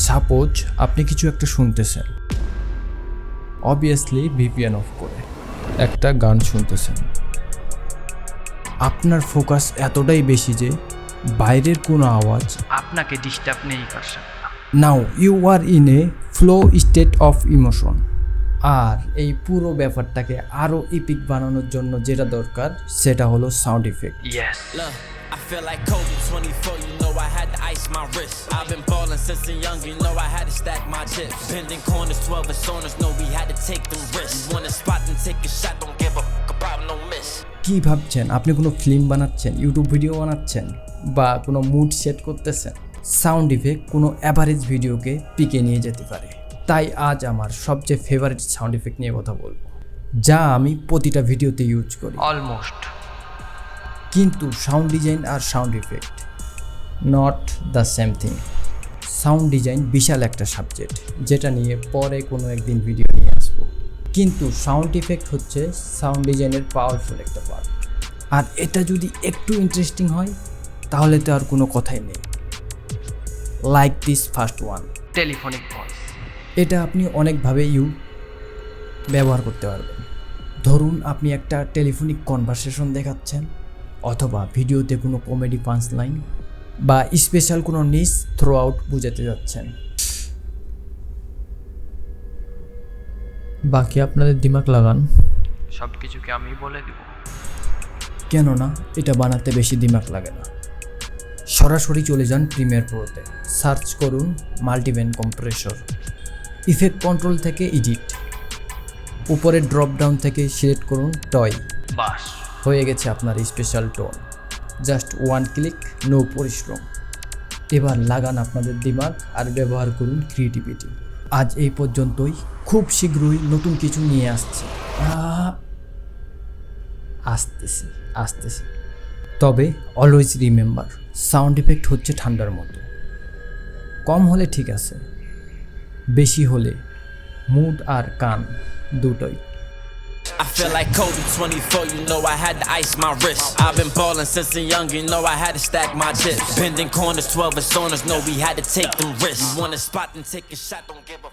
Suppose আপনি কিছু একটা শুনতেছেন, অবভিয়াসলি ভিপিএন অফ করে একটা গান শুনতেছেন। আপনার ফোকাস এতটাই বেশি যে বাইরের কোনো আওয়াজ আপনাকে ডিস্টার্ব নেই করছে। Now you are in a flow state of emotion. আর এই পুরো ব্যাপারটাকে আরও ইপিক বানানোর জন্য যেটা দরকার সেটা হলো sound effect. Yes. Look, I feel like Kobe 24, you know I had to ice my wrist. I've been ballin' since a young, you know I had to stack my chips. Bending corners, 12 personas, know we had to take them risks. You want a spot and take a shot, don't give a fuck about no miss. কি ভাবছেন আপনি কোনো film বানাচ্ছেন, YouTube video বানাচ্ছেন বা কোনো mood set করতেছেন? Sound effect কোনো অ্যাভারেজ ভিডিওকে পিকে নিয়ে যেতে পারে। তাই আজ আমার সবচেয়ে ফেভারিট সাউন্ড ইফেক্ট নিয়ে কথা বলবো, যা আমি প্রতিটা ভিডিওতে ইউজ করি অলমোস্ট। কিন্তু সাউন্ড ডিজাইন আর sound effect not the same thing. Sound design বিশাল একটা সাবজেক্ট, যেটা নিয়ে পরে কোনো একদিন ভিডিও নিয়ে আসবো। কিন্তু সাউন্ড ইফেক্ট হচ্ছে সাউন্ড ডিজাইনের পাওয়ারফুল একটা পার্ট। আর এটা যদি একটু ইন্টারেস্টিং হয় তাহলে তো আর কোনো কথাই নেই। Like this first one, telephonic voice. এটা আপনি অনেকভাবে ব্যবহার করতে পারবেন। ধরুন আপনি একটা টেলিফোনিক কনভারসেশন দেখাচ্ছেন, অথবা ভিডিওতে কোনো কমেডি পাঞ্চ লাইন বা স্পেশাল কোনো নিউজ থ্রো আউট বুঝাতে যাচ্ছেন। বাকি আপনাদের দিমাগ লাগান, সব কিছুকে আমি বলে দেব। কেননা এটা বানাতে বেশি দিমাগ লাগে না। সরাসরি চলে যান প্রিমিয়ার প্রোতে, সার্চ করুন মাল্টিব্যান্ড কম্প্রেসর, ইফেক্ট কন্ট্রোল থেকে এডিট, উপরে ড্রপ ডাউন থেকে সিলেক্ট করুন টয়। বাস হয়ে গেছে আপনার special tone. Just one click, no পরিশ্রম। এবার লাগান আপনাদের দিমাগ আর ব্যবহার করুন ক্রিয়েটিভিটি। আজ এই পর্যন্তই, খুব শীঘ্রই নতুন কিছু নিয়ে আসছি। আসতেছি। তবে অলওয়েজ রিমেম্বার, সাউন্ড ইফেক্ট হচ্ছে ঠান্ডার মতো, কম হলে ঠিক আছে, বেশি হলে মুড আর কান দুটোই। I feel like Kobe 24, you know I had to ice my wrist. I've been ballin' since a young, you know I had to stack my chips. Bending corners, 12 personas, know we had to take them risks. You want a spot and take a shot, don't give a